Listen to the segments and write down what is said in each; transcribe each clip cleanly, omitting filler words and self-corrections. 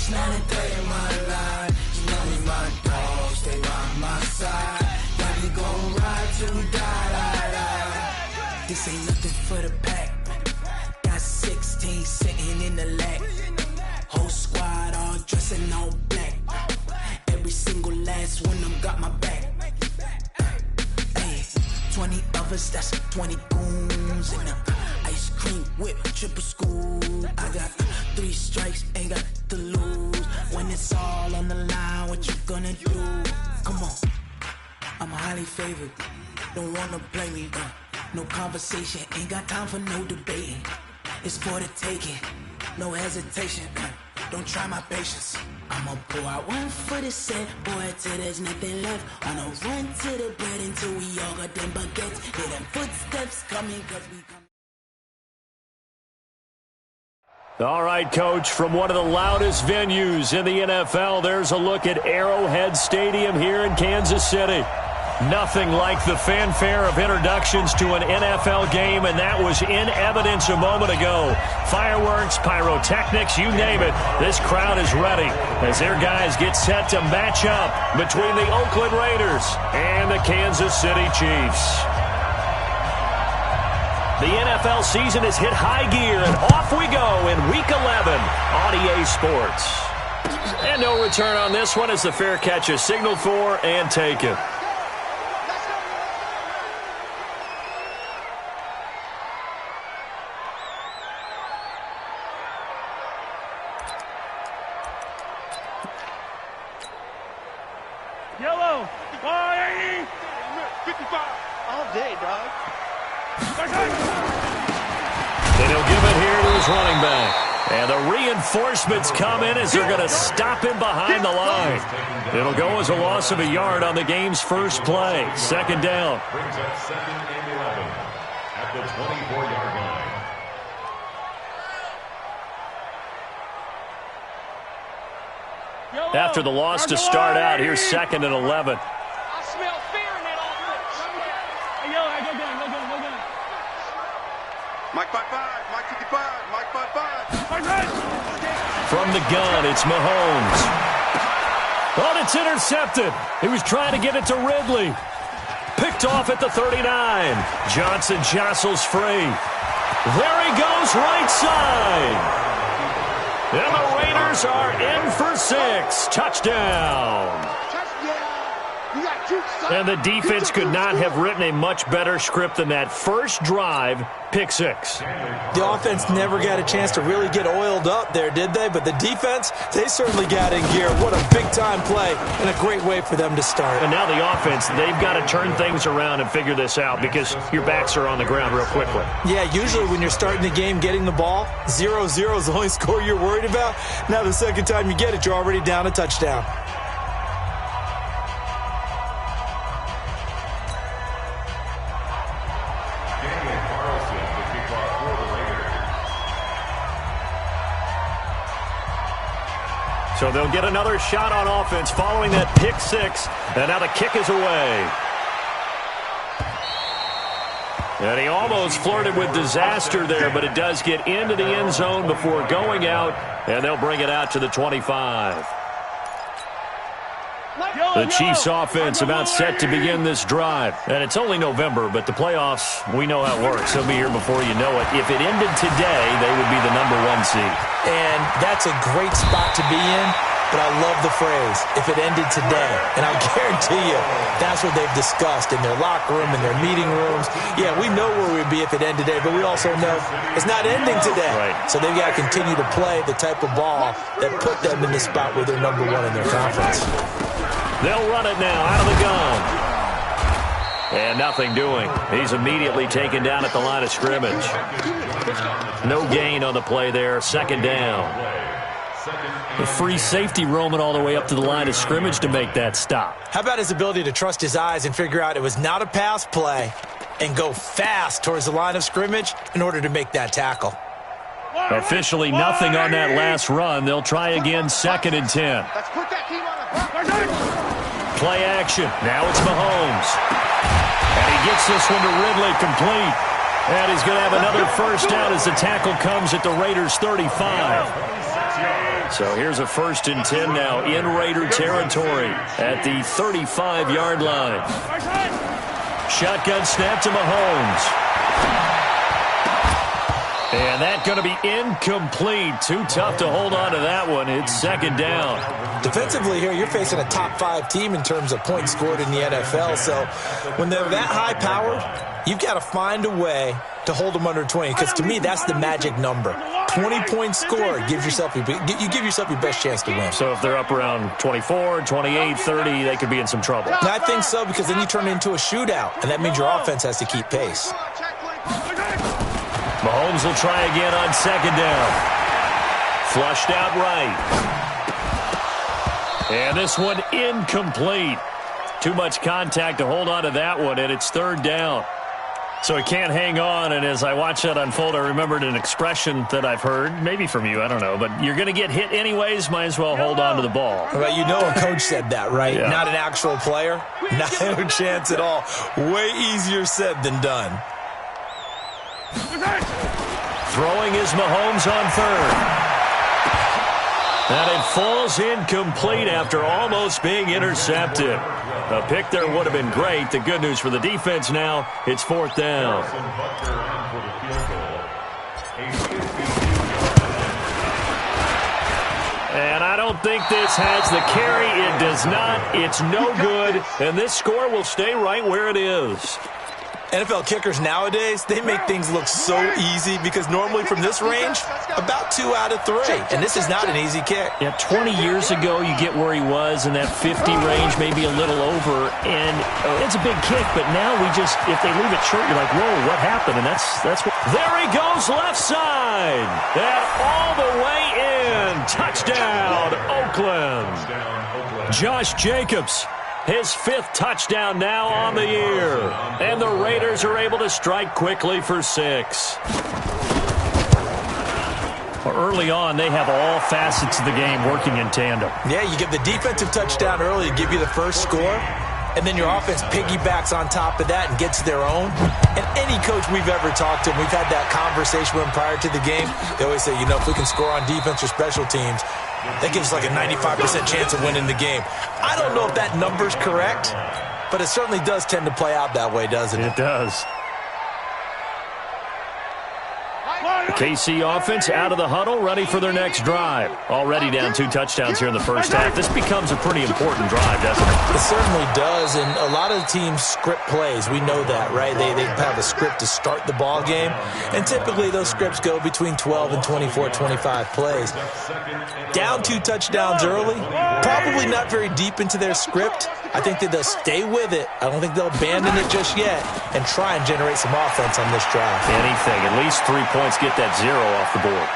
It's not a day in my life. You know me, my dog, stay by my side. Yeah, we gon' ride till we die. This ain't nothing for the pack. Got 16 sitting in the lap. Whole squad all dressing all black. Every single last one of them got my back. 20 of us, that's 20 goons in a ice cream whip, triple school. I got 3 strikes, ain't got to lose. When it's all on the line, what you gonna do? Come on, I'm highly favored. Don't wanna play me, no conversation. Ain't got time for no debating. It's for the taking, no hesitation. Don't try my patience. I'ma pull out one for the set, boy, till there's nothing left. On a run to the bread until we all got them baguettes. Hear them footsteps coming, cause we come. All right, Coach, from one of the loudest venues in the NFL, there's a look at Arrowhead Stadium here in Kansas City. Nothing like the fanfare of introductions to an NFL game, and that was in evidence a moment ago. Fireworks, pyrotechnics, you name it. This crowd is ready as their guys get set to match up between the Oakland Raiders and the Kansas City Chiefs. The NFL season has hit high gear, and off we go in Week 11 on EA Sports. And no return on this one as the fair catch is signaled for and taken. Yellow, 180, 55, all day, dog. And he'll give it here to his running back. And the reinforcements come in as they're going to stop him behind the line. It'll go as a loss of a yard on the game's first play. Second down. Brings up 2nd and 11 at the 24-yard line. After the loss to start out, here's 2nd and 11. I smell fear in that offense. Hey, yo, go down. Mike 5-5, Mike 55, Mike 5-5. From the gun, it's Mahomes. Oh, it's intercepted. He was trying to get it to Ridley. Picked off at the 39. Johnson jostles free. There he goes, right side. And the Raiders are in for 6. Touchdown. And the defense could not have written a much better script than that. First drive, pick 6. The offense never got a chance to really get oiled up there, did they? But the defense, they certainly got in gear. What a big-time play and a great way for them to start. And now the offense, they've got to turn things around and figure this out because your backs are on the ground real quickly. Yeah, usually when you're starting the game getting the ball, 0-0 is the only score you're worried about. Now the second time you get it, you're already down a touchdown. So they'll get another shot on offense following that pick 6. And now the kick is away. And he almost flirted with disaster there, but it does get into the end zone before going out. And they'll bring it out to the 25. The Chiefs offense about set to begin this drive. And it's only November, but the playoffs, we know how it works. They'll be here before you know it. If it ended today, they would be the #1 seed. And that's a great spot to be in, but I love the phrase, if it ended today. And I guarantee you, that's what they've discussed in their locker room, in their meeting rooms. Yeah, we know where we'd be if it ended today, but we also know it's not ending today. Right. So they've got to continue to play the type of ball that put them in the spot where they're #1 in their conference. They'll run it now out of the gun. And nothing doing. He's immediately taken down at the line of scrimmage. No gain on the play there. Second down. The free safety roaming all the way up to the line of scrimmage to make that stop. How about his ability to trust his eyes and figure out it was not a pass play and go fast towards the line of scrimmage in order to make that tackle? Officially nothing on that last run. They'll try again, 2nd and 10. Let's put that team on the Play action. Now it's Mahomes. And he gets this one to Ridley complete. And he's going to have another first down as the tackle comes at the Raiders' 35. So here's a 1st and 10 now in Raider territory at the 35-yard line. Shotgun snap to Mahomes. And that's going to be incomplete. Too tough to hold on to that one. It's 2nd down. Defensively here, you're facing a top-5 team in terms of points scored in the NFL. So when they're that high-powered, you've got to find a way to hold them under 20. Because to me, that's the magic number. 20 points scored, you give yourself your best chance to win. So if they're up around 24, 28, 30, they could be in some trouble. And I think so, because then you turn it into a shootout, and that means your offense has to keep pace. Mahomes will try again on 2nd down. Flushed out right. And this one incomplete. Too much contact to hold on to that one, and it's 3rd down. So he can't hang on, and as I watch that unfold, I remembered an expression that I've heard, maybe from you, I don't know, but you're going to get hit anyways, might as well hold on to the ball. Well, you know a coach said that, right? Yeah. Not an actual player. No chance at all. Way easier said than done. Throwing is Mahomes on 3rd. And it falls incomplete after almost being intercepted. A pick there would have been great. The good news for the defense now, it's 4th down. And I don't think this has the carry. It does not. It's no good. And this score will stay right where it is. NFL kickers nowadays, they make things look so easy because normally from this range, about 2 out of 3. And this is not an easy kick. Yeah, 20 years ago, you get where he was in that 50 range, maybe a little over, and it's a big kick. But now we just, if they leave it short, you're like, whoa, what happened? And that's what. There he goes, left side. And all the way in. Touchdown, Oakland. Josh Jacobs. His 5th touchdown now on the year. And the Raiders are able to strike quickly for 6. Early on, they have all facets of the game working in tandem. Yeah, you give the defensive touchdown early to give you the first score, and then your offense piggybacks on top of that and gets their own. And any coach we've ever talked to, we've had that conversation with them prior to the game, they always say, if we can score on defense or special teams, that gives us like a 95% chance of winning the game. I don't know if that number's correct, but it certainly does tend to play out that way, doesn't it? It does. The KC offense out of the huddle, ready for their next drive. Already down 2 touchdowns here in the first half. This becomes a pretty important drive, doesn't it? It certainly does, and a lot of the teams script plays. We know that, right? They have a script to start the ball game, and typically those scripts go between 12 and 24, 25 plays. Down 2 touchdowns early, probably not very deep into their script. I think that they'll stay with it. I don't think they'll abandon it just yet and try and generate some offense on this drive. Anything, at least 3 points, get that 0 off the board.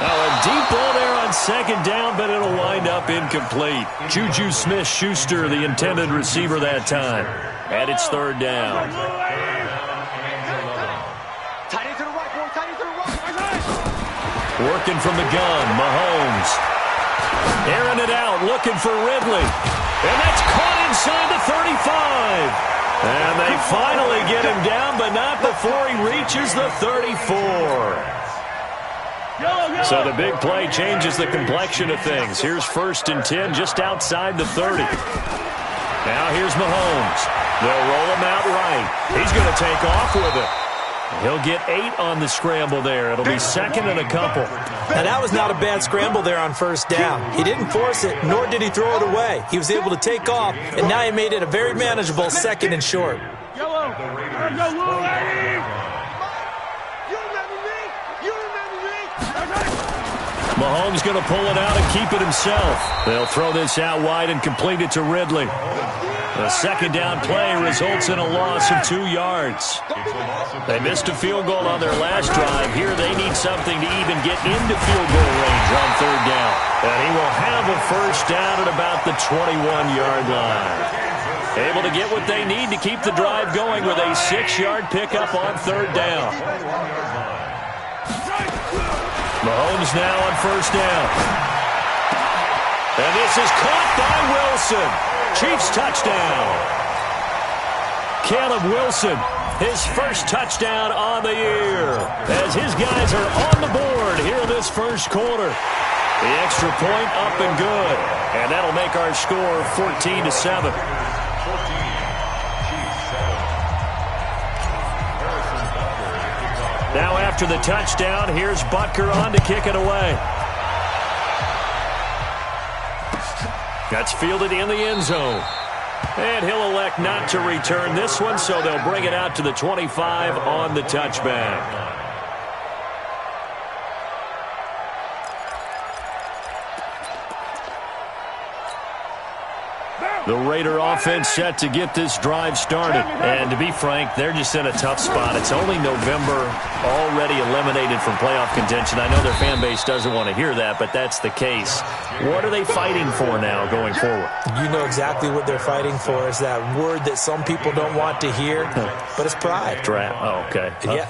A deep ball there on 2nd down, but it'll wind up incomplete. Juju Smith-Schuster, the intended receiver that time. And it's 3rd down. Working from the gun, Mahomes. Airing it out, looking for Ridley. And that's caught inside the 35. And they finally get him down, but not before he reaches the 34. So the big play changes the complexion of things. Here's 1st and 10 just outside the 30. Now here's Mahomes. They'll roll him out right. He's going to take off with it. He'll get 8 on the scramble there. It'll be 2nd and a couple. Now, that was not a bad scramble there on 1st down. He didn't force it, nor did he throw it away. He was able to take off, and now he made it a very manageable 2nd and short. Mahomes going to pull it out and keep it himself. They'll throw this out wide and complete it to Ridley. The 2nd down play results in a loss of 2 yards. They missed a field goal on their last drive. Here they need something to even get into field goal range on 3rd down. And he will have a 1st down at about the 21-yard line. Able to get what they need to keep the drive going with a 6-yard pickup on 3rd down. Mahomes now on 1st down. And this is caught by Wilson. Chiefs touchdown. Caleb Wilson, his 1st touchdown on the year, as his guys are on the board here in this 1st quarter. The extra point up and good. And that'll make our score 14-7. Now after the touchdown, here's Butker on to kick it away. That's fielded in the end zone. And he'll elect not to return this one, so they'll bring it out to the 25 on the touchback. The Raider offense set to get this drive started. And to be frank, they're just in a tough spot. It's only November, already eliminated from playoff contention. I know their fan base doesn't want to hear that, but that's the case. What are they fighting for now going forward? You know exactly what they're fighting for. Is that word that some people don't want to hear, but it's pride. Draft. Oh, okay. Yeah.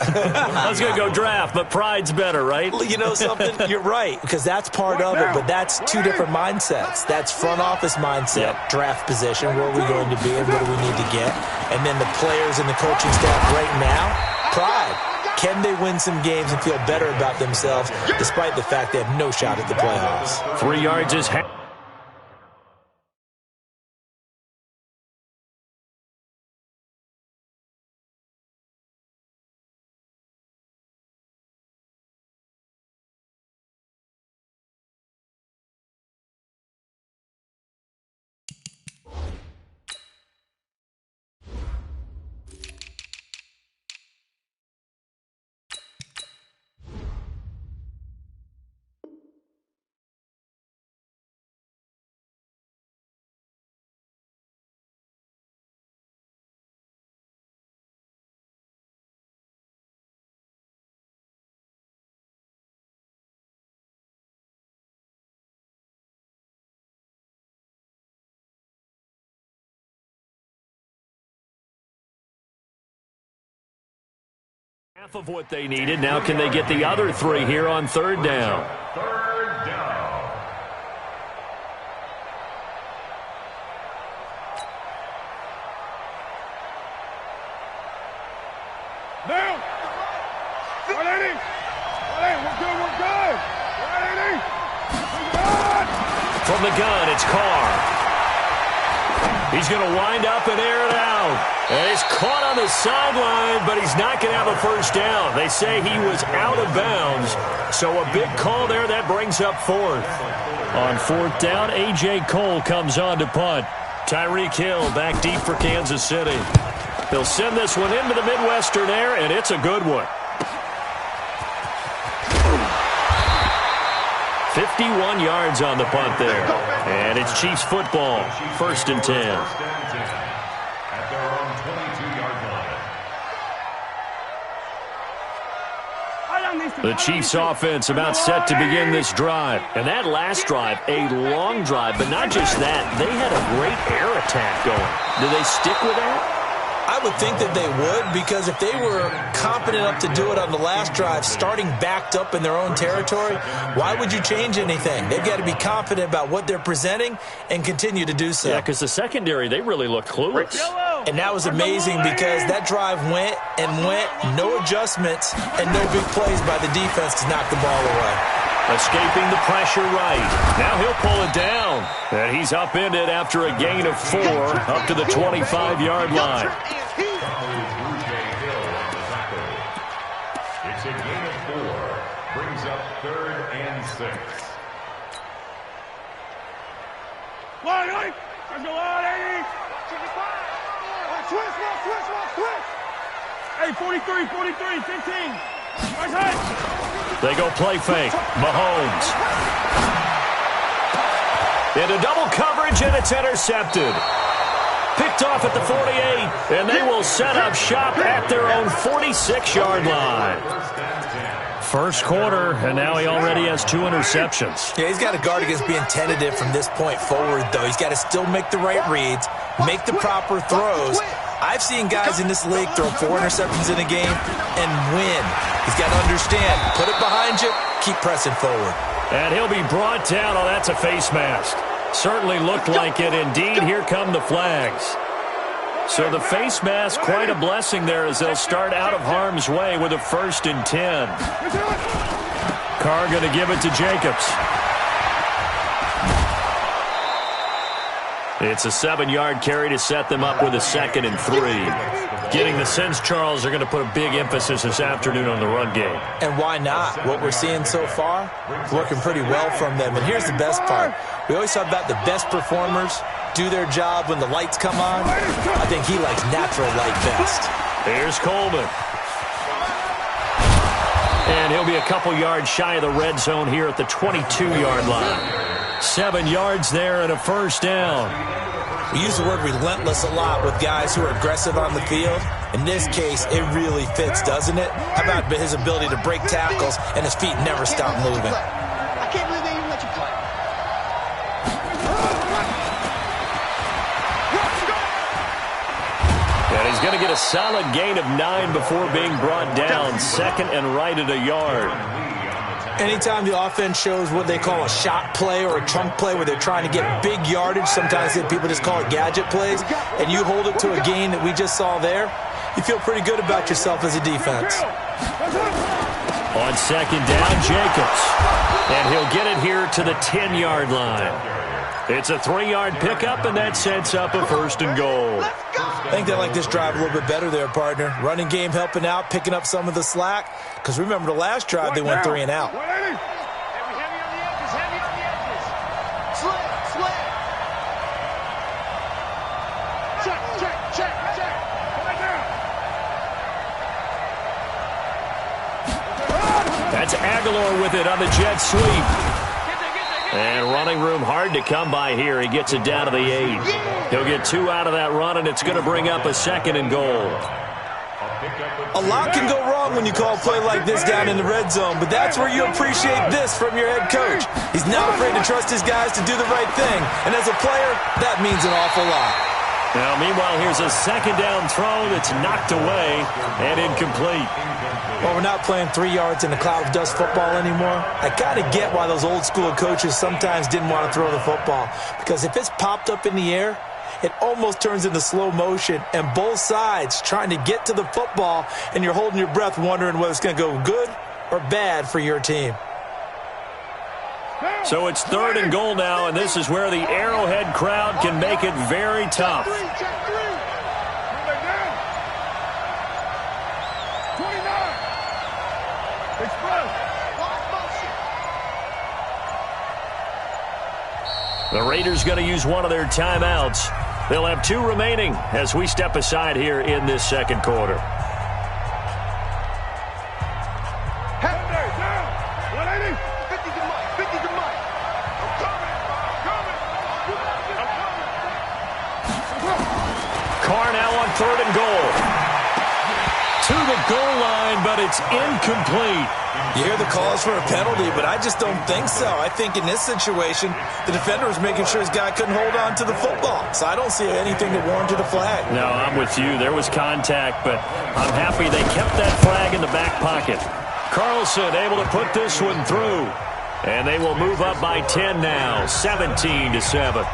I was going to go draft, but pride's better, right? You know something? You're right, because that's part of it, but that's two different mindsets. That's front office mindset, draft position, where are we going to be and what do we need to get, and then the players and the coaching staff right now, pride. Can they win some games and feel better about themselves despite the fact they have no shot at the playoffs? 3 yards is half. Half of what they needed. Now can they get the other 3 here on 3rd down? Third down. Down. 180. 180. We're good. We're good. 180. From the gun, it's Carr. He's going to wind up and air it out. And he's caught on the sideline, but he's not going to have a first down. They say he was out of bounds. So a big call there. That brings up 4th. On 4th down, A.J. Cole comes on to punt. Tyreek Hill back deep for Kansas City. They'll send this one into the Midwestern air, and it's a good one. 51 yards on the punt there. And it's Chiefs football, 1st and 10. At their own 22-yard line. The Chiefs offense about set to begin this drive. And that last drive, a long drive, but not just that. They had a great air attack going. Do they stick with that? I would think that they would, because if they were competent enough to do it on the last drive, starting backed up in their own territory, why would you change anything? They've got to be confident about what they're presenting and continue to do so. Yeah, because the secondary, they really looked clueless. And that was amazing because that drive went and went, no adjustments, and no big plays by the defense to knock the ball away. Escaping the pressure right. Now he'll pull it down. And he's upended after a gain of 4 up to the 25-yard line. It's a gain of 4. Brings up 3rd and 6. Line, let's go, 180. Switch. Hey, 43, 15. Right side. They go play fake. Mahomes. Into double coverage, and it's intercepted. Picked off at the 48, and they will set up shop at their own 46-yard line. First quarter, and now he already has 2 interceptions. Yeah, he's got to guard against being tentative from this point forward, though. He's got to still make the right reads, make the proper throws. I've seen guys in this league throw 4 interceptions in a game and win. He's got to understand, put it behind you, keep pressing forward. And he'll be brought down. Oh, that's a face mask. Certainly looked like it. Indeed, here come the flags. So the face mask, quite a blessing there as they'll start out of harm's way with a 1st and 10. Carr going to give it to Jacobs. It's a 7-yard carry to set them up with a 2nd and 3. Getting the sense, Charles, they're going to put a big emphasis this afternoon on the run game. And why not? What we're seeing so far is working pretty well from them. And here's the best part. We always talk about the best performers do their job when the lights come on. I think he likes natural light best. Here's Coleman. And he'll be a couple yards shy of the red zone here at the 22-yard line. 7 yards there and a first down. We use the word relentless a lot with guys who are aggressive on the field. In this case, it really fits, doesn't it? How about his ability to break tackles and his feet never stop moving? I can't believe they even let you play. And he's going to get a solid gain of 9 before being brought down. 2nd and right at a yard. Anytime the offense shows what they call a shot play or a chunk play where they're trying to get big yardage, sometimes people just call it gadget plays, and you hold it to a gain that we just saw there, you feel pretty good about yourself as a defense. On 2nd down, Jacobs. And he'll get it here to the 10-yard line. It's a 3-yard pickup, and that sets up a 1st and goal. I think they like this drive a little bit better there, partner. Running game helping out, picking up some of the slack. Because remember the last drive, they went 3 and out. Heavy on the edges, heavy on the edges. Slant. Check. Right down. That's Aguilar with it on the jet sweep. And running room hard to come by here. He gets it down to the 8. He'll get 2 out of that run, and it's going to bring up a 2nd and goal. A lot can go wrong when you call a play like this down in the red zone, but that's where you appreciate this from your head coach. He's not afraid to trust his guys to do the right thing, and as a player, that means an awful lot. Now, meanwhile, here's a 2nd down throw that's knocked away and incomplete. Well, we're not playing 3 yards in a cloud of dust football anymore. I kind of get why those old school coaches sometimes didn't want to throw the football, because if it's popped up in the air, it almost turns into slow motion, and both sides trying to get to the football, and you're holding your breath wondering whether it's going to go good or bad for your team. So it's 3rd and goal now, and this is where the Arrowhead crowd can make it very tough. The Raiders going to use one of their timeouts. They'll have 2 remaining as we step aside here in this 2nd quarter. Carr now on 3rd and goal. To the goal line, but it's incomplete. You hear the calls for a penalty, but I just don't think so. I think in this situation, the defender was making sure his guy couldn't hold on to the football. So I don't see anything that warranted a flag. No, I'm with you. There was contact, but I'm happy they kept that flag in the back pocket. Carlson able to put this one through. And they will move up by 10 now, 17-7.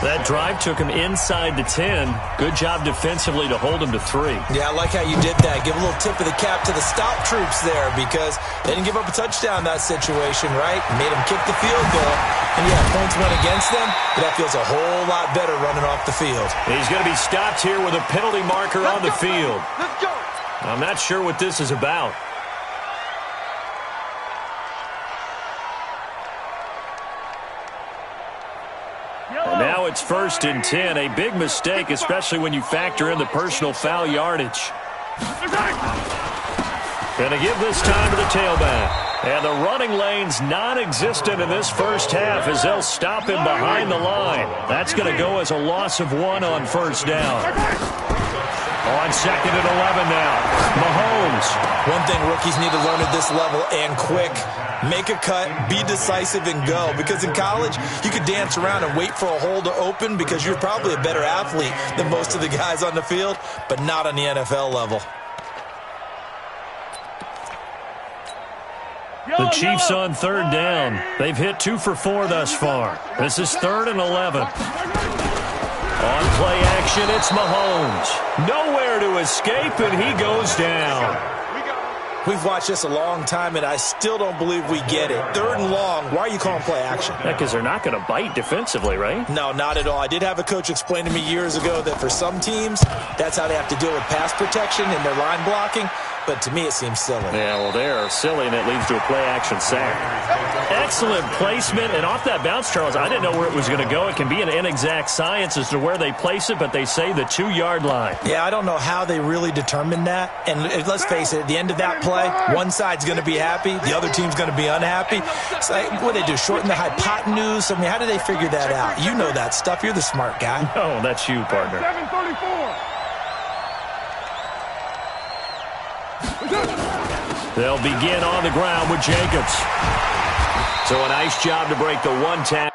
That drive took him inside the 10. Good job defensively to hold him to 3. Yeah, I like how you did that. Give a little tip of the cap to the stop troops there, because they didn't give up a touchdown in that situation, right? Made them kick the field goal. And yeah, points went against them, but that feels a whole lot better running off the field. He's going to be stopped here with a penalty marker on the field. Let's go. I'm not sure what this is about. And now it's 1st and 10. A big mistake, especially when you factor in the personal foul yardage. Going to give this time to the tailback. And the running lane's non-existent in this first half as they'll stop him behind the line. That's going to go as a loss of 1 on 1st down. On 2nd and 11 now. Mahomes. One thing rookies need to learn at this level, and quick. Make a cut, be decisive, and go. Because in college, you could dance around and wait for a hole to open because you're probably a better athlete than most of the guys on the field, but not on the NFL level. The Chiefs on 3rd down. They've hit 2 for 4 thus far. This is 3rd and 11. On play action, it's Mahomes. Nowhere to escape, and he goes down. We've watched this a long time, and I still don't believe we get it. 3rd and long, why are you calling play action? Yeah, because they're not going to bite defensively, right? No, not at all. I did have a coach explain to me years ago that for some teams, that's how they have to deal with pass protection and their line blocking. But to me, it seems silly. Yeah, well, they're silly, and it leads to a play-action sack. Excellent placement, and off that bounce, Charles, I didn't know where it was going to go. It can be an inexact science as to where they place it, but they say the 2-yard line. Yeah, I don't know how they really determined that. And let's face it, at the end of that play, one side's going to be happy, the other team's going to be unhappy. It's like, what do they do, shorten the hypotenuse? I mean, how do they figure that out? You know that stuff. You're the smart guy. Oh, that's you, partner. 734. They'll begin on the ground with Jacobs. So a nice job to break the 1 tackle.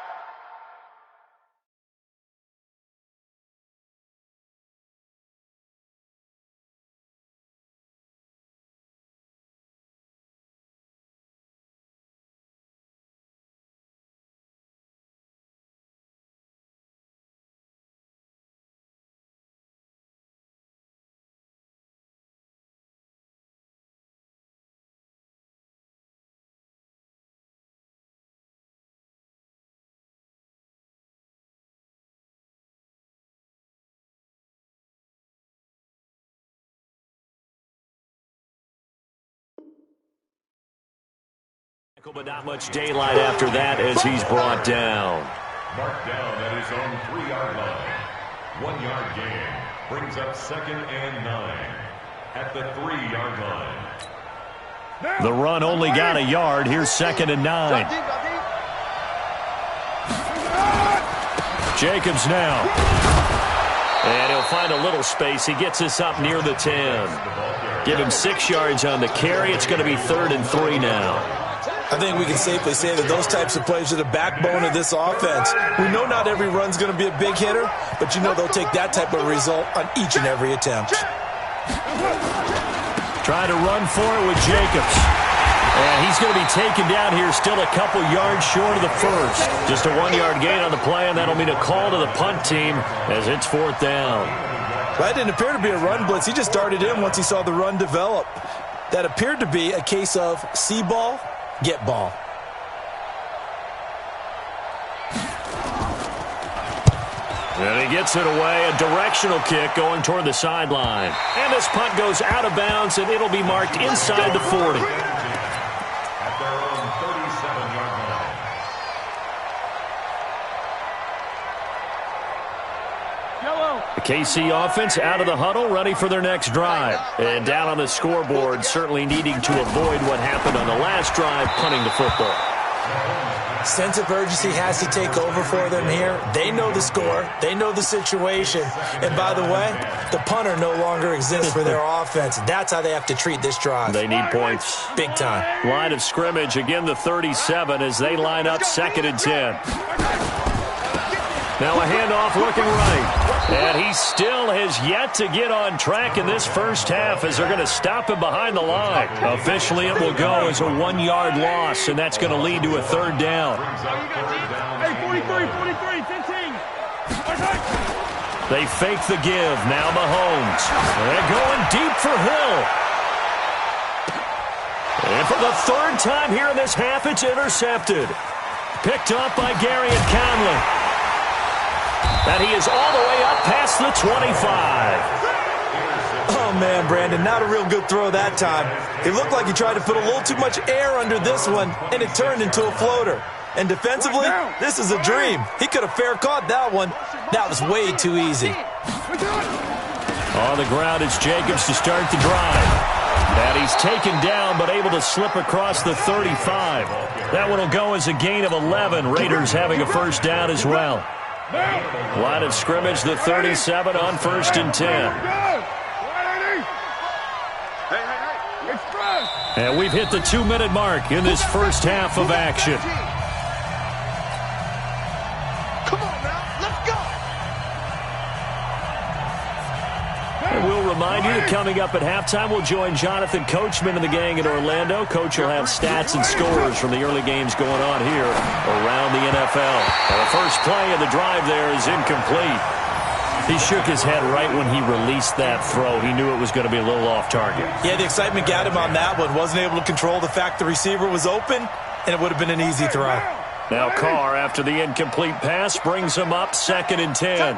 But not much daylight after that as he's brought down. Marked down at his own 3-yard line. 1-yard gain brings up 2nd and 9 at the 3-yard line. The run only got a yard. Here's 2nd and 9. Jacobs now. And he'll find a little space. He gets us up near the 10. Give him 6 yards on the carry. It's going to be 3rd and 3 now. I think we can safely say that those types of plays are the backbone of this offense. We know not every run's going to be a big hitter, but you know they'll take that type of result on each and every attempt. Try to run for it with Jacobs. And he's going to be taken down here still a couple yards short of the first. Just a 1-yard gain on the play, and that'll mean a call to the punt team as it's 4th down. That didn't appear to be a run blitz. He just darted in once he saw the run develop. That appeared to be a case of see ball, get ball. And he gets it away, a directional kick going toward the sideline. And this punt goes out of bounds, and it'll be marked inside the 40. At their own 37-yard line. The KC offense out of the huddle, ready for their next drive. And down on the scoreboard, certainly needing to avoid what happened on the last drive, punting the football. Sense of urgency has to take over for them here. They know the score. They know the situation. And by the way, the punter no longer exists for their offense. That's how they have to treat this drive. They need points. Big time. Line of scrimmage, again the 37 as they line up 2nd and 10. Now a handoff looking right. And he still has yet to get on track in this first half as they're going to stop him behind the line. Officially, it will go as a 1-yard loss, and that's going to lead to a 3rd down. Hey, 43, 15. They fake the give. Now Mahomes. They're going deep for Hill. And for the 3rd time here in this half, it's intercepted. Picked up by Gary and Conley. And he is all the way up past the 25. Oh, man, Brandon, not a real good throw that time. It looked like he tried to put a little too much air under this one, and it turned into a floater. And defensively, this is a dream. He could have fair caught that one. That was way too easy. On the ground, it's Jacobs to start the drive. And he's taken down, but able to slip across the 35. That one will go as a gain of 11. Raiders having a 1st down as well. Line of scrimmage, the 37 on 1st and 10. And we've hit the 2-minute mark in this first half of action. Come on now, let's go. And we'll remind you that coming up at halftime, we'll join Jonathan Coachman and the gang in Orlando. Coach will have stats and scores from the early games going on here around the NFL. And the first play of the drive there is incomplete. He shook his head right when he released that throw. He knew it was going to be a little off target. Yeah, the excitement got him on that one. Wasn't able to control the fact the receiver was open, and it would have been an easy throw. Now Carr, after the incomplete pass, brings him up 2nd and 10.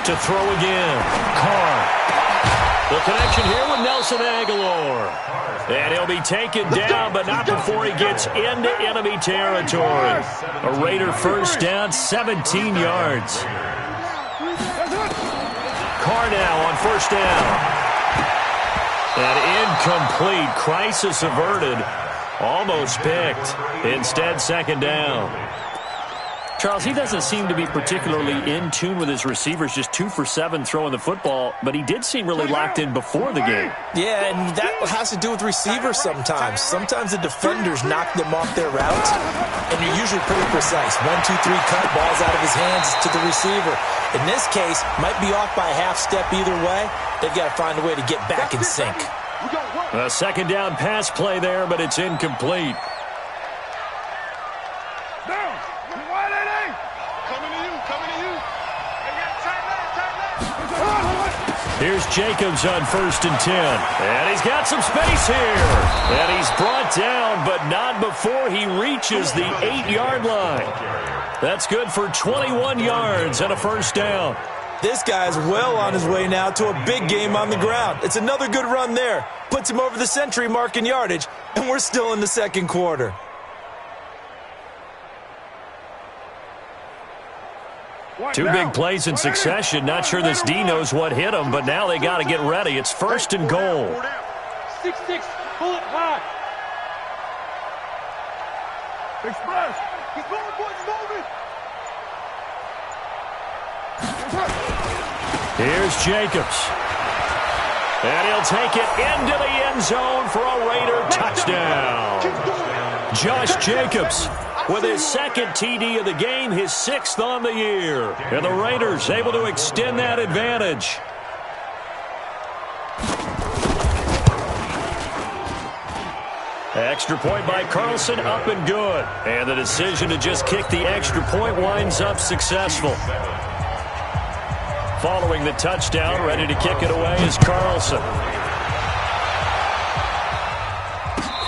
To throw again. Carr. The connection here with Nelson Aguilar. And he'll be taken down, but not before he gets into enemy territory. A Raider first down, 17 yards. Carr now on first down. And incomplete. Crisis averted. Almost picked. Instead, 2nd down. Charles, he doesn't seem to be particularly in tune with his receivers, just 2 for 7 throwing the football, but he did seem really locked in before the game. Yeah, and that has to do with receivers sometimes. Sometimes the defenders knock them off their routes, and you're usually pretty precise. 1, 2, 3 cut, ball's out of his hands to the receiver. In this case, might be off by a half step either way. They've got to find a way to get back in sync. A 2nd down pass play there, but it's incomplete. Here's Jacobs on 1st and 10. And he's got some space here. And he's brought down, but not before he reaches the 8-yard line. That's good for 21 yards and a first down. This guy's well on his way now to a big game on the ground. It's another good run there. Puts him over the century mark in yardage, and we're still in the 2nd quarter. Two big plays in succession. Not sure this D knows what hit him, but now they got to get ready. It's 1st and goal. 6-6, pull it high. Express. He's moving, boys, moving. Here's Jacobs. And he'll take it into the end zone for a Raider touchdown. Josh Jacobs with his 2nd TD of the game, his 6th on the year. And the Raiders able to extend that advantage. Extra point by Carlson, up and good. And the decision to just kick the extra point winds up successful. Following the touchdown, ready to kick it away is Carlson.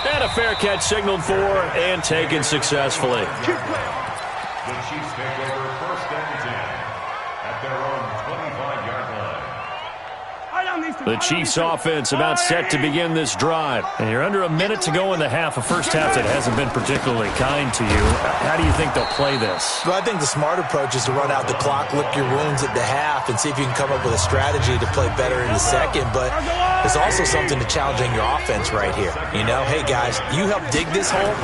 And a fair catch signaled for and taken successfully. The Chiefs take over 1st and 10 at their own 25-yard line. The Chiefs offense about set to begin this drive. And you're under a minute to go in the half, a first half that hasn't been particularly kind to you. How do you think they'll play this? Well, I think the smart approach is to run out the clock, lick your wounds at the half, and see if you can come up with a strategy to play better in the 2nd. But there's also something to challenging your offense right here. You know, hey, guys, you help dig this hole.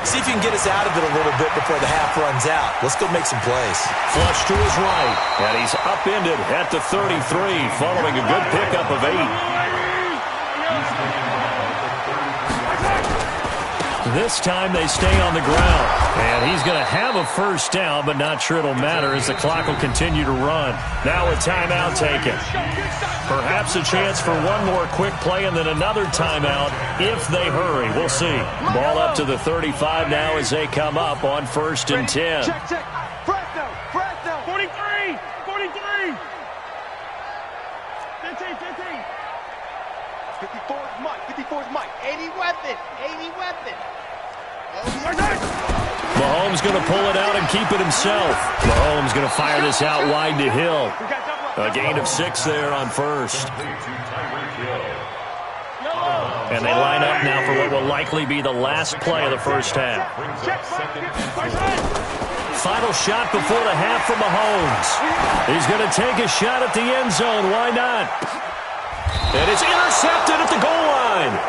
See if you can get us out of it a little bit before the half runs out. Let's go make some plays. Flush to his right, and he's upended at the 33, following a good pickup of 8. This time they stay on the ground, and he's going to have a first down, but not sure it'll matter as the clock will continue to run. Now a timeout taken. Perhaps a chance for one more quick play and then another timeout if they hurry. We'll see. Ball up to the 35 now as they come up on 1st and 10. Check, check. Fresno, Fresno. 43, 43. 15, 15. 54 is Mike, 54 is Mike. 80 weapon, 80 weapon. Mahomes going to pull it out and keep it himself. Mahomes going to fire this out wide to Hill. A gain of 6 there on 1st. And they line up now for what will likely be the last play of the first half. Final shot before the half from Mahomes. He's going to take a shot at the end zone. Why not? And it's intercepted at the goal line.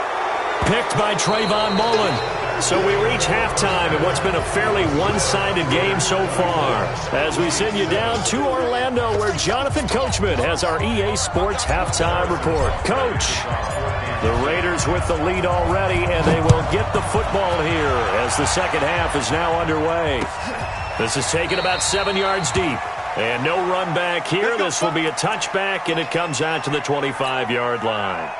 Picked by Trayvon Mullen. So we reach halftime in what's been a fairly one-sided game so far. As we send you down to Orlando, where Jonathan Coachman has our EA Sports halftime report. Coach, the Raiders with the lead already, and they will get the football here as the second half is now underway. This is taken about 7 yards deep. And no run back here. This will be a touchback, and it comes out to the 25-yard line.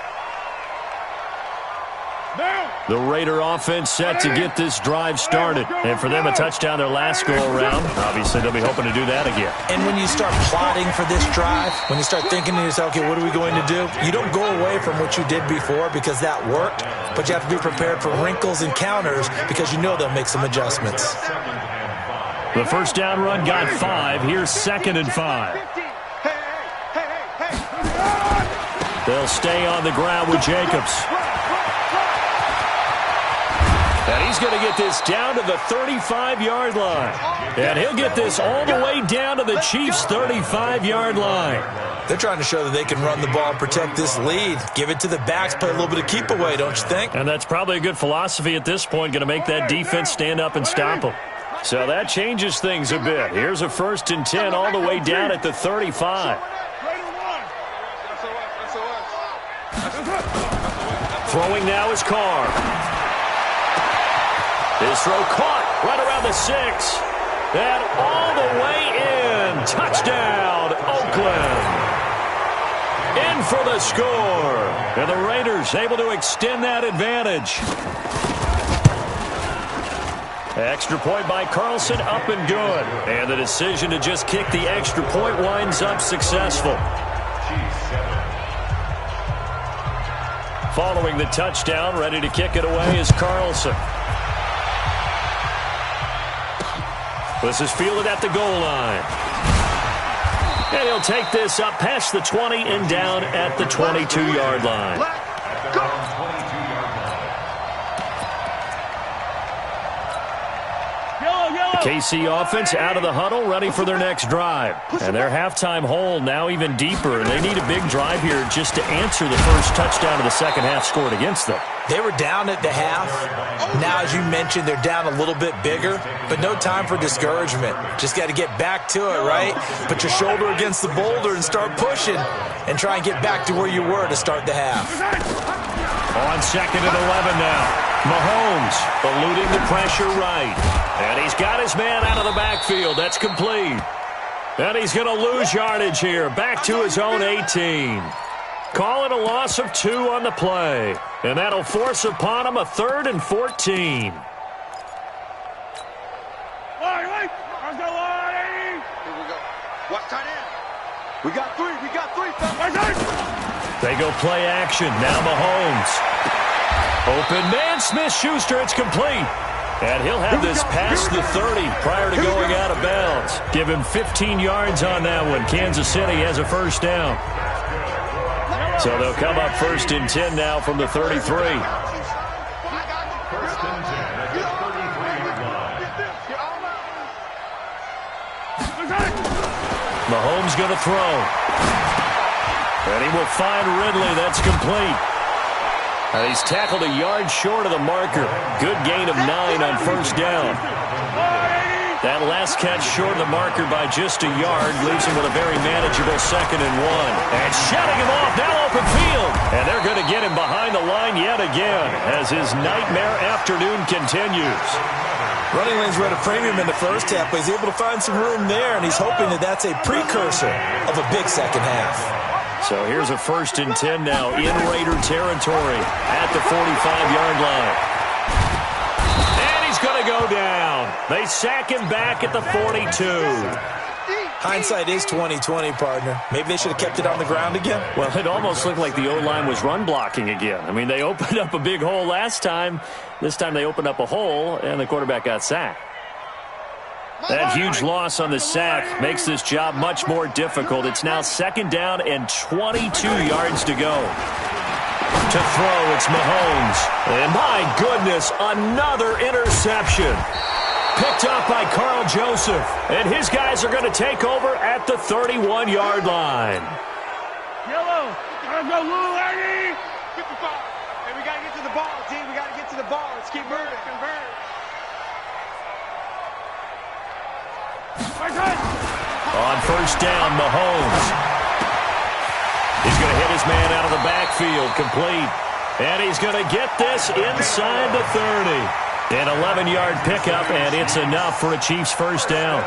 Now. The Raider offense set to get this drive started. And for them, a touchdown their last go-around. Obviously, they'll be hoping to do that again. And when you start plotting for this drive, when you start thinking to yourself, okay, what are we going to do? You don't go away from what you did before because that worked, but you have to be prepared for wrinkles and counters because you know they'll make some adjustments. The first down run got 5. Here's 2nd and 5. They'll stay on the ground with Jacobs. And he's going to get this down to the 35-yard line. And he'll get this all the way down to the Chiefs' 35-yard line. They're trying to show that they can run the ball and protect this lead. Give it to the backs, play a little bit of keep away, don't you think? And that's probably a good philosophy at this point, going to make that defense stand up and stop them. So that changes things a bit. Here's a 1st and 10 all the way down at the 35. Throwing now is Carr. His throw caught right around the 6. And all the way in. Touchdown, Oakland. In for the score. And the Raiders able to extend that advantage. Extra point by Carlson, up and good. And the decision to just kick the extra point winds up successful. Following the touchdown, ready to kick it away is Carlson. This is fielded at the goal line. And he'll take this up past the 20 and down at the 22-yard line. The KC offense out of the huddle, ready for their next drive. And their halftime hole now even deeper. And they need a big drive here just to answer the first touchdown of the second half scored against them. They were down at the half. Now, as you mentioned, they're down a little bit bigger, but no time for discouragement. Just got to get back to it, right? Put your shoulder against the boulder and start pushing and try and get back to where you were to start the half. On 2nd and 11 now. Mahomes eluding the pressure right. And he's got his man out of the backfield. That's complete. And he's going to lose yardage here. Back to his own 18. Call it a loss of 2 on the play. And that'll force upon him a 3rd and 14. Watch tight end. We got 3. We got 3. They go play action. Now Mahomes. Open man, Smith-Schuster. It's complete. And he'll have this past the 30 prior to going out of bounds. Give him 15 yards on that one. Kansas City has a first down. So they'll come up 1st and 10 now from the 33. 1st and 10 at the 33-yard line. Mahomes going to throw. And he will find Ridley. That's complete. And he's tackled a yard short of the marker. Good gain of 9 on 1st down. That last catch short of the marker by just a yard leaves him with a very manageable 2nd and 1. And shutting him off, now open field. And they're going to get him behind the line yet again as his nightmare afternoon continues. Running lanes were at a premium in the first half, but he's able to find some room there, and he's hoping that that's a precursor of a big second half. So here's a 1st and 10 now in Raider territory at the 45-yard line. And he's going to go down. They sack him back at the 42. Hindsight is 20/20, partner. Maybe they should have kept it on the ground again. Well, it almost looked like the O-line was run blocking again. I mean, they opened up a big hole last time. This time they opened up a hole, and the quarterback got sacked. That huge loss on the sack makes this job much more difficult. It's now 2nd down and 22 yards to go. To throw, it's Mahomes. And my goodness, another interception. Picked up by Carl Joseph. And his guys are going to take over at the 31-yard line. Yellow. Let's go, Lou, Eddie. 55. Hey, we got to get to the ball, team. We got to get to the ball. Let's keep moving. On 1st down, Mahomes. He's going to hit his man out of the backfield, complete. And he's going to get this inside the 30. An 11-yard pickup, and it's enough for a Chiefs first down.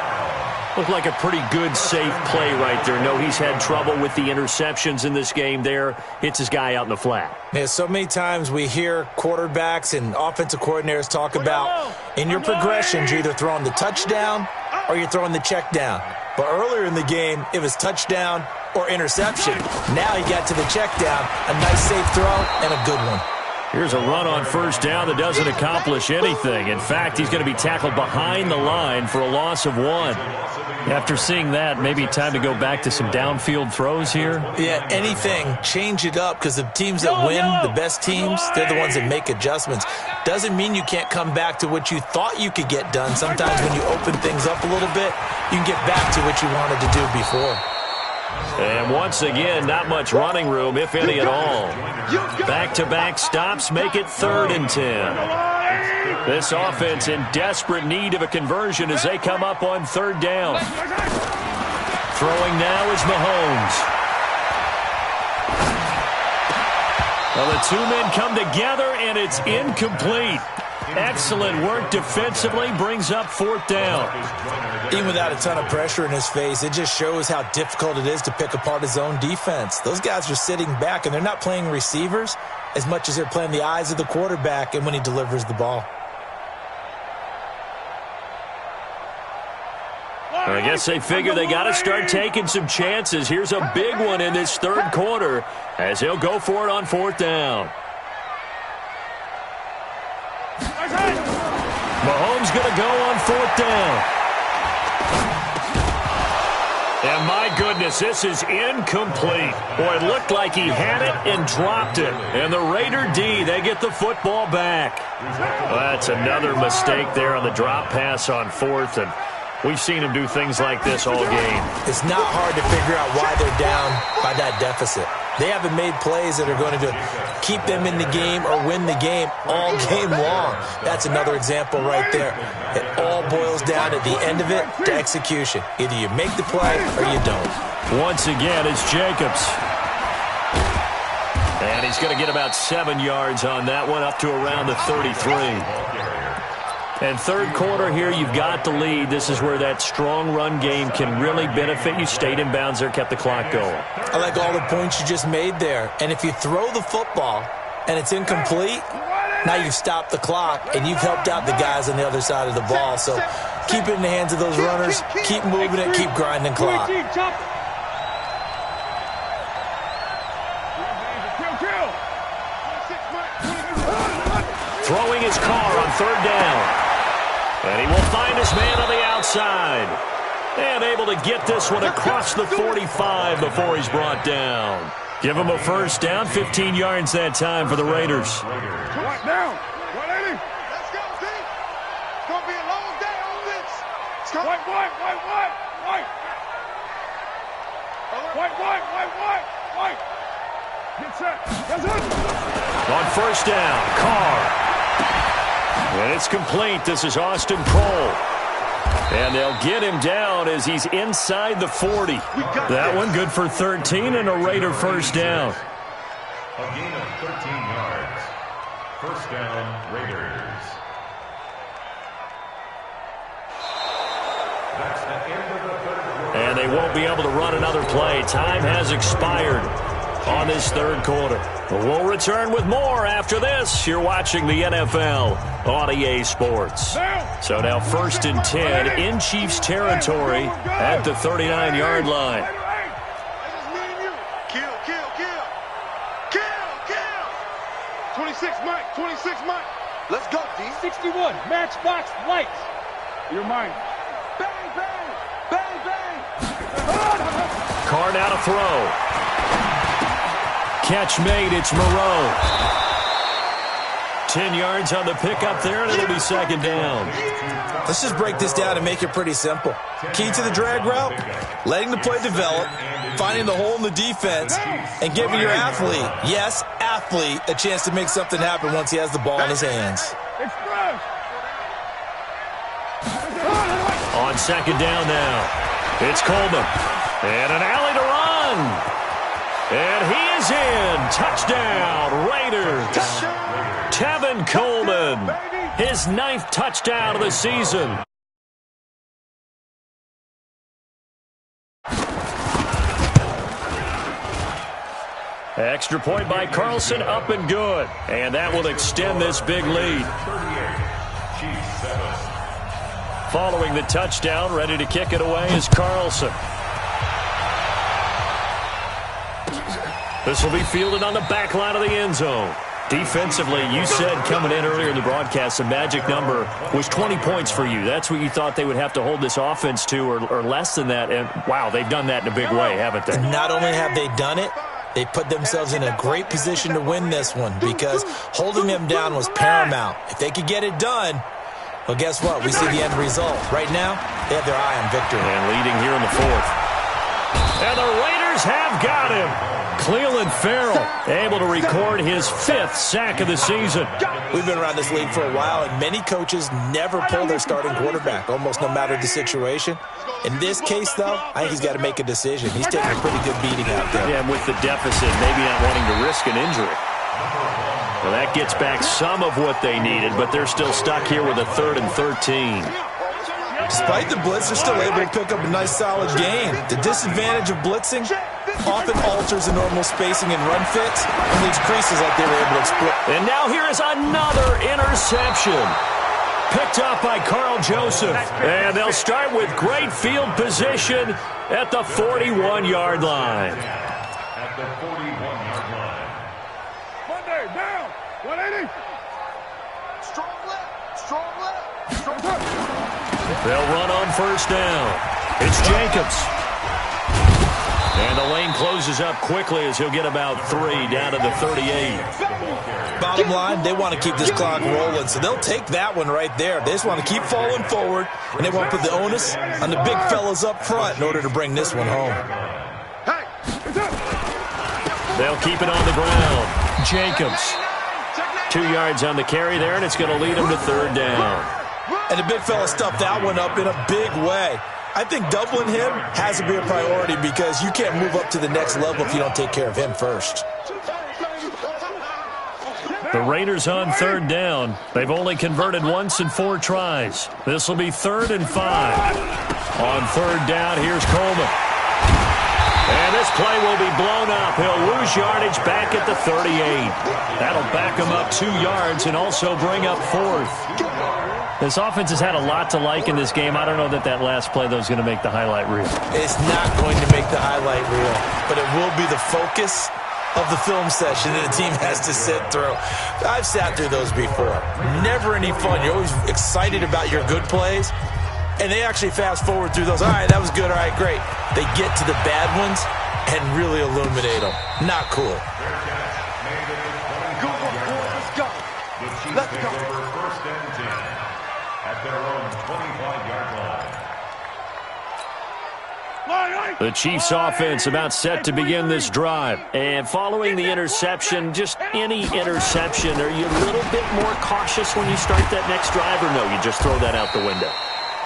Looked like a pretty good, safe play right there. No, he's had trouble with the interceptions in this game there. Hits his guy out in the flat. Yeah, so many times we hear quarterbacks and offensive coordinators talk about in your progressions, you're either throwing the touchdown or you're throwing the check down. But earlier in the game, it was touchdown or interception. Now he got to the check down, a nice safe throw and a good one. Here's a run on first down that doesn't accomplish anything. In fact, he's going to be tackled behind the line for a loss of 1. After seeing that, maybe time to go back to some downfield throws here? Yeah, anything. Change it up, because the teams that win, the best teams, they're the ones that make adjustments. Doesn't mean you can't come back to what you thought you could get done. Sometimes when you open things up a little bit, you can get back to what you wanted to do before. And once again, not much running room, if any at all. Back-to-back stops make it 3rd and 10. This offense in desperate need of a conversion as they come up on 3rd down. Throwing now is Mahomes. Well, the two men come together, and it's incomplete. Excellent work defensively, brings up 4th down. Even without a ton of pressure in his face, it just shows how difficult it is to pick apart his own defense. Those guys are sitting back, and they're not playing receivers as much as they're playing the eyes of the quarterback and when he delivers the ball. I guess they figure they got to start taking some chances. Here's a big one in this 3rd quarter as he'll go for it on 4th down. Mahomes going to go on 4th down. And my goodness, this is incomplete. Boy, it looked like he had it and dropped it. And the Raider D, they get the football back. Well, that's another mistake there on the drop pass on 4th. And we've seen him do things like this all game. It's not hard to figure out why they're down by that deficit. They haven't made plays that are going to keep them in the game or win the game all game long. That's another example right there. It all boils down at the end of it to execution. Either you make the play or you don't. Once again, it's Jacobs. And he's going to get about 7 yards on that one, up to around the 33. And 3rd quarter here, you've got the lead. This is where that strong run game can really benefit you. Stayed in bounds there, kept the clock going. I like all the points you just made there. And if you throw the football and it's incomplete, now you've stopped the clock and you've helped out the guys on the other side of the ball. So keep it in the hands of those runners. Keep moving it. Keep grinding clock. Throwing his car on 3rd down. And he will find his man on the outside. And able to get this one across the 45 before he's brought down. Give him a first down, 15 yards that time for the Raiders. Right down. 180. Let's go, team. It's going to be a long day on this. White. Get set. That's it. On first down, Carr. And it's complete. This is Austin Cole. And they'll get him down as he's inside the 40. That one good for 13 and a Raider first down. A gain of 13 yards. First down, Raiders. That's the end of the 3rd quarter. And they won't be able to run another play. Time has expired on this 3rd quarter. We'll return with more after this. You're watching the NFL on EA Sports. So now 1st and 10 in Chiefs territory at the 39-yard line. Kill. 26 Mike. Let's go, D. 61, matchbox lights. You're mine. Bang. Carr now to throw. Catch made, it's Moreau. 10 yards on the pickup there, and it'll be 2nd down. Let's just break this down and make it pretty simple. Key to the drag route, letting the play develop, finding the hole in the defense, and giving your athlete, yes, athlete, a chance to make something happen once he has the ball in his hands. On 2nd down now, it's Coleman. And an alley to run. And he is in. Touchdown, Raiders. Tevin Coleman, his 9th touchdown of the season. Extra point by Carlson, up and good. And that will extend this big lead. Following the touchdown, ready to kick it away is Carlson. This will be fielded on the back line of the end zone. Defensively, you said coming in earlier in the broadcast, the magic number was 20 points for you. That's what you thought they would have to hold this offense to, or less than that. And, wow, they've done that in a big way, haven't they? And not only have they done it, they put themselves in a great position to win this one because holding them down was paramount. If they could get it done, well, guess what? We see the end result. Right now, they have their eye on victory. And leading here in the fourth. And the Raiders have got him. Cleveland Farrell able to record his 5th sack of the season. We've been around this league for a while, and many coaches never pull their starting quarterback, almost no matter the situation. In this case, though, I think he's got to make a decision. He's taking a pretty good beating out there. Yeah, and with the deficit, maybe not wanting to risk an injury. Well, that gets back some of what they needed, but they're still stuck here with a 3rd and 13. Despite the blitz, they're still able to pick up a nice, solid gain. The disadvantage of blitzing often alters the normal spacing and run fits and leaves creases like they were able to exploit. And now here is another interception. Picked up by Carl Joseph. And they'll start with great field position at the 41-yard line. At the 41-yard line. Monday, down. 180. Strong left. Strong left. Strong left. They'll run on first down. It's Jacobs. And the lane closes up quickly as he'll get about 3 down to the 38. Bottom line, they want to keep this clock rolling, so they'll take that one right there. They just want to keep falling forward, and they want to put the onus on the big fellas up front in order to bring this one home. They'll keep it on the ground. Jacobs. 2 yards on the carry there, and it's going to lead them to 3rd down. And the big fella stuffed that one up in a big way. I think doubling him has to be a priority because you can't move up to the next level if you don't take care of him first. The Raiders on 3rd down. They've only converted once in 4 tries. This will be 3rd and 5. On 3rd down, here's Coleman. And this play will be blown up. He'll lose yardage back at the 38. That'll back him up 2 yards and also bring up 4th. This offense has had a lot to like in this game. I don't know that last play, though, is going to make the highlight reel. It's not going to make the highlight reel, but it will be the focus of the film session that the team has to sit through. I've sat through those before. Never any fun. You're always excited about your good plays, and they actually fast forward through those. All right, that was good. All right, great. They get to the bad ones and really illuminate them. Not cool. Let's go. First and 10 at their own 25-yard line. The Chiefs offense about set to begin this drive. And following the interception, just any interception, are you a little bit more cautious when you start that next drive, or no, you just throw that out the window?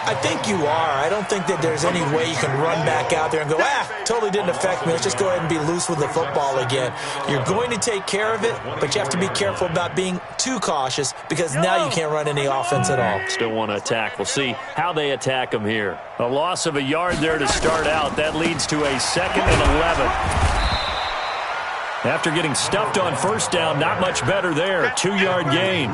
I think you are. I don't think that there's any way you can run back out there and go, totally didn't affect me. Let's just go ahead and be loose with the football again. You're going to take care of it, but you have to be careful about being too cautious because now you can't run any offense at all. Still want to attack. We'll see how they attack them here. A loss of a yard there to start out. That leads to a 2nd and 11. After getting stuffed on first down, not much better there. 2-yard gain.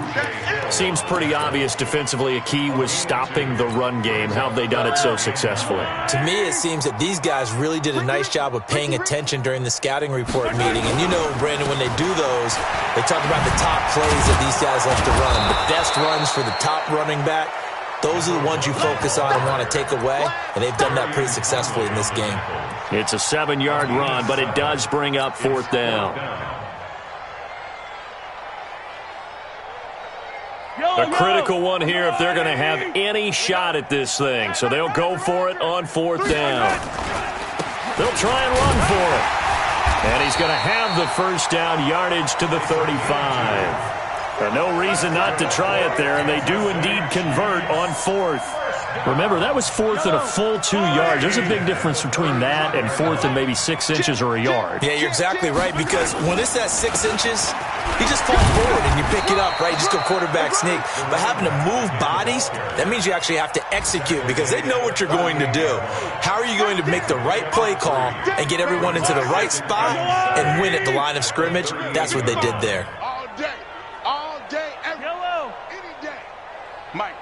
Seems pretty obvious defensively a key was stopping the run game. How have they done it so successfully? To me, it seems that these guys really did a nice job of paying attention during the scouting report meeting. And you know, Brandon, when they do those, they talk about the top plays that these guys like to run. The best runs for the top running back. Those are the ones you focus on and want to take away, and they've done that pretty successfully in this game. It's a 7-yard run, but it does bring up 4th down. A critical one here if they're going to have any shot at this thing. So they'll go for it on 4th down. They'll try and run for it. And he's going to have the first down, yardage to the 35. No reason not to try it there, and they do indeed convert on 4th. Remember, that was 4th and a full 2 yards. There's a big difference between that and 4th and maybe 6 inches or a yard. Yeah, you're exactly right, because when it's at 6 inches, you just fall forward and you pick it up, right? You just go quarterback sneak. But having to move bodies, that means you actually have to execute, because they know what you're going to do. How are you going to make the right play call and get everyone into the right spot and win at the line of scrimmage? That's what they did there. All day, any day. Mike.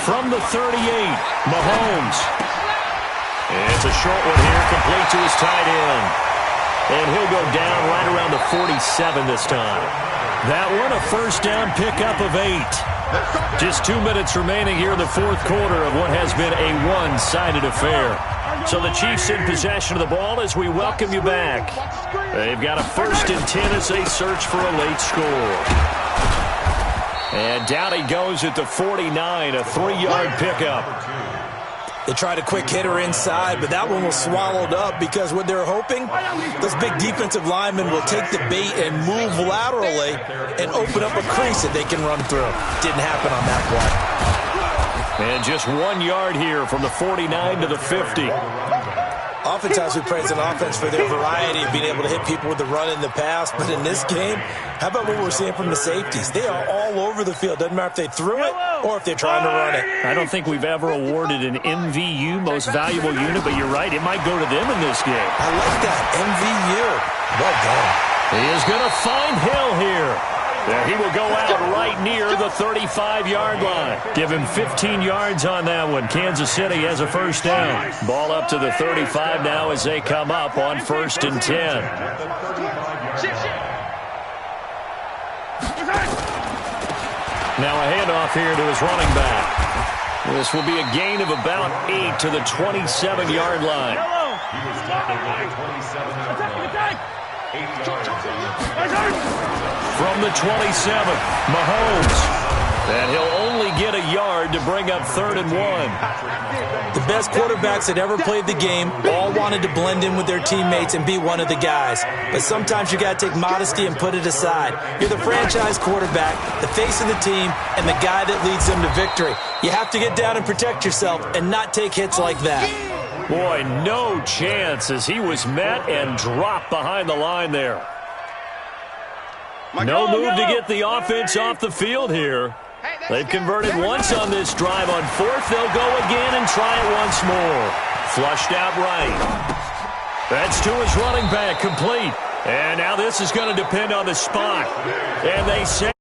From the 38, Mahomes. It's a short one here, complete to his tight end. And he'll go down right around the 47 this time. That one, a first down pickup of 8. Just 2 minutes remaining here in the 4th quarter of what has been a one-sided affair. So the Chiefs in possession of the ball as we welcome you back. They've got a 1st and 10 as they search for a late score. And down he goes at the 49, a 3-yard pickup. They tried a quick hitter inside, but that one was swallowed up because what they're hoping, those big defensive linemen will take the bait and move laterally and open up a crease that they can run through. Didn't happen on that play. And just 1 yard here from the 49 to the 50. Oftentimes we praise an offense for their variety of being able to hit people with the run in the pass, but in this game, how about what we're seeing from the safeties? They are all over the field. Doesn't matter if they threw it or if they're trying to run it. I don't think we've ever awarded an MVU, most valuable unit, but you're right, it might go to them in this game. I like that, MVU. Well done. He is going to find Hill here. There he will go out right near the 35-yard line. Give him 15 yards on that one. Kansas City has a first down. Ball up to the 35 now as they come up on 1st and 10. Now a handoff here to his running back. This will be a gain of about 8 to the 27-yard line. He was tackled at the 27-yard line. 8 yards. From the 27, Mahomes. And he'll only get a yard to bring up 3rd and 1. The best quarterbacks that ever played the game all wanted to blend in with their teammates and be one of the guys. But sometimes you got to take modesty and put it aside. You're the franchise quarterback, the face of the team, and the guy that leads them to victory. You have to get down and protect yourself and not take hits like that. Boy, no chance as he was met and dropped behind the line there. No move to get the offense off the field here. They've converted once on this drive. On 4th, they'll go again and try it once more. Flushed out right. That's to his running back, complete. And now this is going to depend on the spot. And they say